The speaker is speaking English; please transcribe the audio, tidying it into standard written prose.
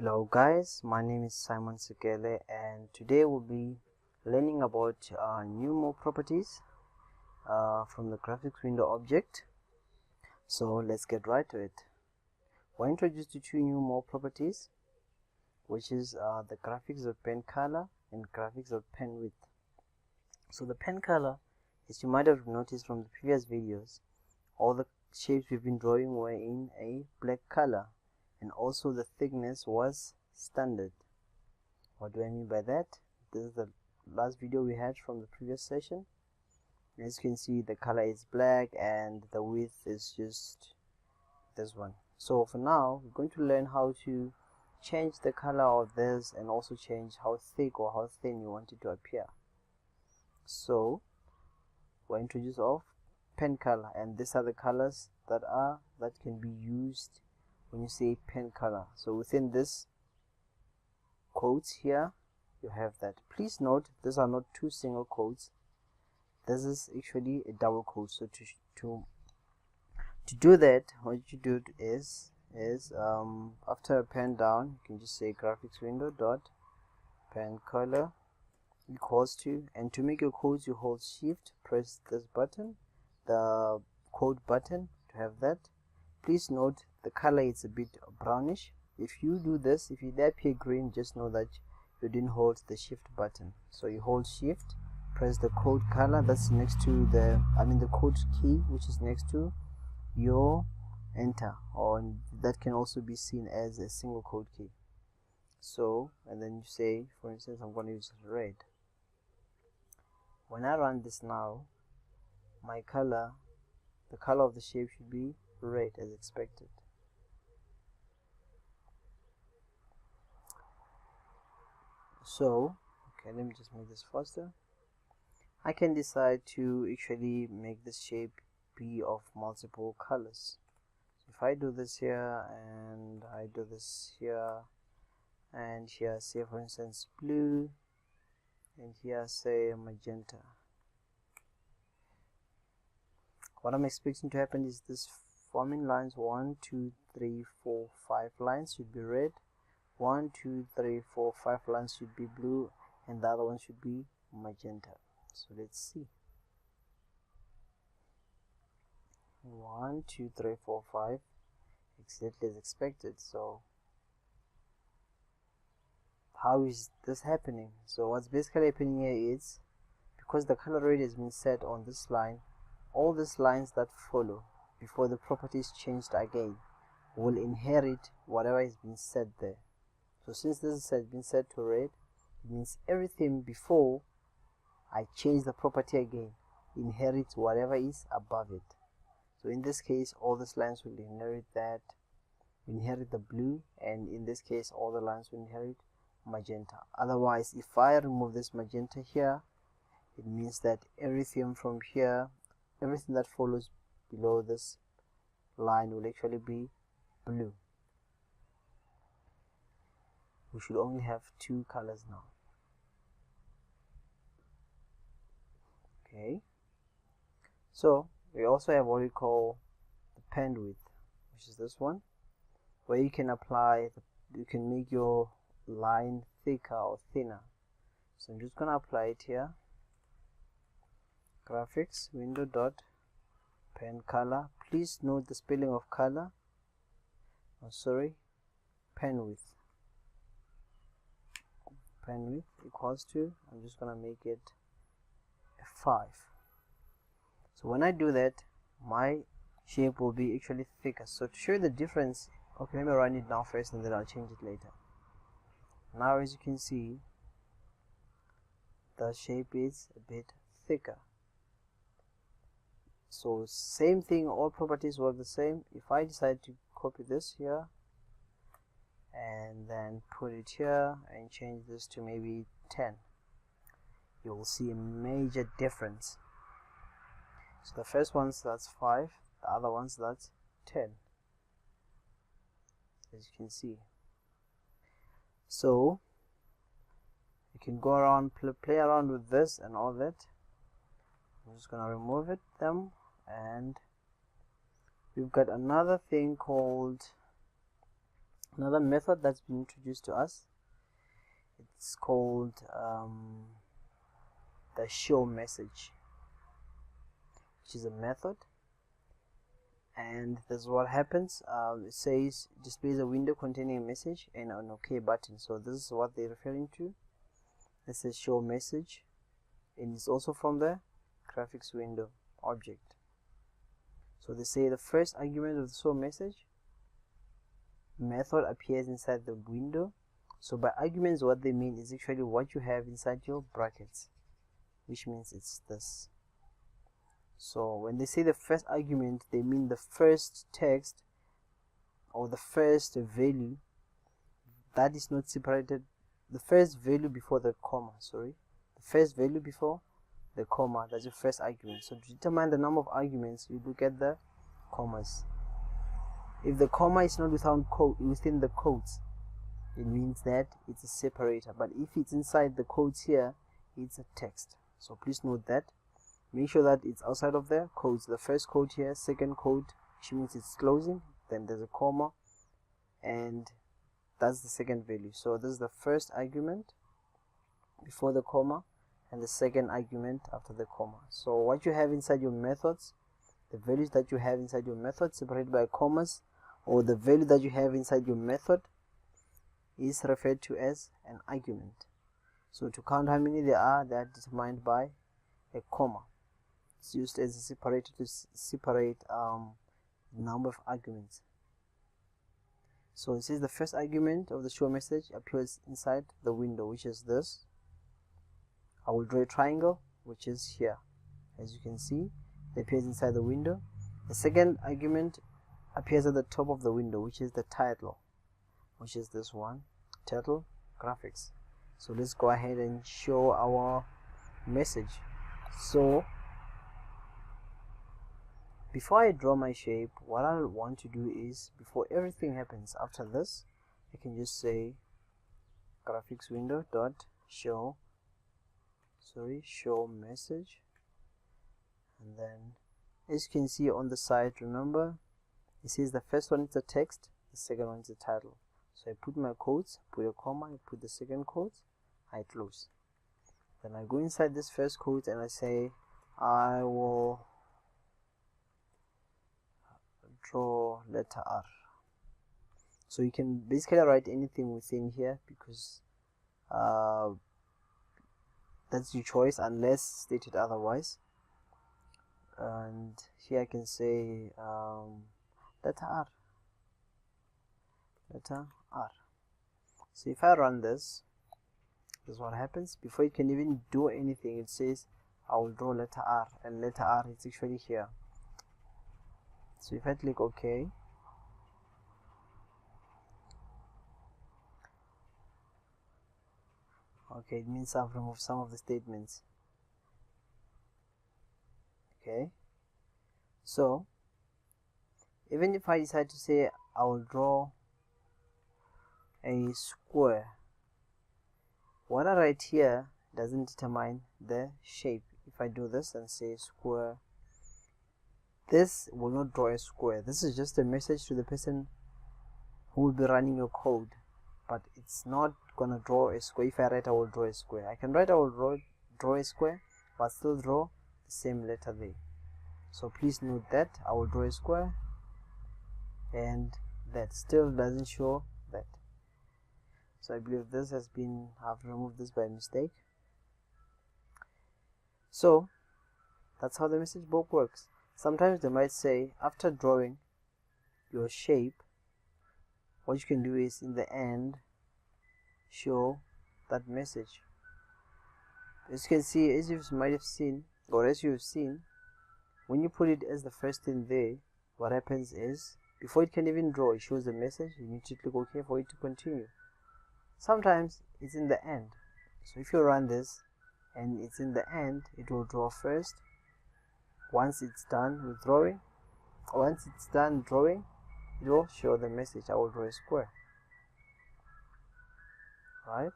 Hello guys, my name is Simon Sekele and today we'll be learning about new more properties from the graphics window object. So let's get right to it. We're introduced to two new more properties, which is the graphics of pen color and graphics of pen width. So the pen color, as you might have noticed from the previous videos, all the shapes we've been drawing were in a black color, and also the thickness was standard. What do I mean by that? This is the last video we had from the previous session. As you can see, the color is black and the width is just this one. So for now, we're going to learn how to change the color of this and also change how thick or how thin you want it to appear. So we're introduced of pen color, and these are the colors that can be used when you say pen color. So within this quotes here, you have that. Please note, these are not two single quotes. This is actually a double quote. So to do that, what you do is after a pen down, you can just say graphics window dot pen color equals to, and to make your quotes, you hold shift, press this button, the quote button, to have that. Please note the color is a bit brownish. If you do this, if they appear green, just know that you didn't hold the shift button. So you hold shift, press the code color that's next to the code key, which is next to your enter, or that can also be seen as a single code key. So, and then you say, for instance, I'm going to use red. When I run this now, my color, the color of the shape should be red as expected. So, okay, let me just make this faster. I can decide to actually make this shape be of multiple colors. So if I do this here, and I do this here, and here, say for instance blue, and here say magenta, what I'm expecting to happen is this forming lines 1, 2, 3, 4, 5 lines should be red, 1, 2, 3, 4, 5 lines should be blue, and the other one should be magenta. So let's see. 1, 2, 3, 4, 5, exactly as expected. So how is this happening? So what's basically happening here is, because the color red has been set on this line, all these lines that follow before the property is changed again will inherit whatever has been set there. So since this has been set to red, it means everything before I change the property again inherits whatever is above it. So in this case, all these lines will inherit the blue, and in this case all the lines will inherit magenta. Otherwise, if I remove this magenta here, it means that everything from here, everything that follows below this line will actually be blue. We should only have two colors now. Okay, so we also have what we call the pen width, which is this one, where you can you can make your line thicker or thinner. So I'm just gonna apply it here. Graphics window dot pen color. Please note the spelling of color. Pen width. Pen width equals to, I'm just gonna make it a 5. So when I do that, my shape will be actually thicker. So to show you the difference, okay, let me run it now first and then I'll change it later. Now as you can see, the shape is a bit thicker. So same thing, all properties work the same. If I decide to copy this here and then put it here and change this to maybe 10, you will see a major difference. So the first one's that's 5, the other one's that's 10, as you can see. So you can go around, play around with this and all that. I'm just gonna remove them, and we've got another thing called Another method that's been introduced to us, it's called the show message, which is a method, and this is what happens. It says displays a window containing a message and an OK button. So this is what they're referring to. This is show message, and it's also from the graphics window object. So they say the first argument of the show message method appears inside the window. So by arguments, what they mean is actually what you have inside your brackets, which means it's this. So when they say the first argument, they mean the first text or the first value that is not separated, the first value before the comma, the first value before the comma, that's your first argument. So to determine the number of arguments, you look at the commas. If the comma is not within the quotes, it means that it's a separator, but if it's inside the quotes here, it's a text. So please note that. Make sure that it's outside of the quotes. The first quote here, second quote, which means it's closing, then there's a comma, and that's the second value. So this is the first argument before the comma and the second argument after the comma. So what you have inside your methods, the values that you have inside your method separated by commas, or the value that you have inside your method, is referred to as an argument. So to count how many there are, they are determined by a comma. It's used as a separator to separate the number of arguments. So it says the first argument of the show message appears inside the window, which is this. I will draw a triangle, which is here. As you can see, it appears inside the window. The second argument appears at the top of the window, which is the title, which is this one, title graphics. So let's go ahead and show our message. So before I draw my shape, what I want to do is, before everything happens after this, I can just say graphics window dot show message, and then as you can see on the side, remember it says the first one is the text, the second one is the title. So I put my quotes, put a comma, I put the second quote, I close. Then I go inside this first quote and I say I will draw letter R. So you can basically write anything within here, because that's your choice unless stated otherwise. And here I can say letter R. So if I run this, this is what happens. Before you can even do anything, it says I will draw letter R, and letter R is actually here. So if I click OK, it means I've removed some of the statements. Okay, so even if I decide to say I will draw a square, what I write here doesn't determine the shape. If I do this and say square, this will not draw a square. This is just a message to the person who will be running your code, but it's not gonna draw a square. If I write I will draw a square, I can write I will draw a square, but still draw the same letter there. So please note that I will draw a square, and that still doesn't show that. So I believe this has been, I've removed this by mistake. So that's how the message box works. Sometimes they might say after drawing your shape, what you can do is in the end show that message. As you can see, as you might have seen, or as you've seen, when you put it as the first thing there, what happens is before it can even draw, it shows the message. You need to click OK for it to continue. Sometimes it's in the end. So if you run this and it's in the end, it will draw first. Once it's done with drawing, it will show the message I will draw a square. Right?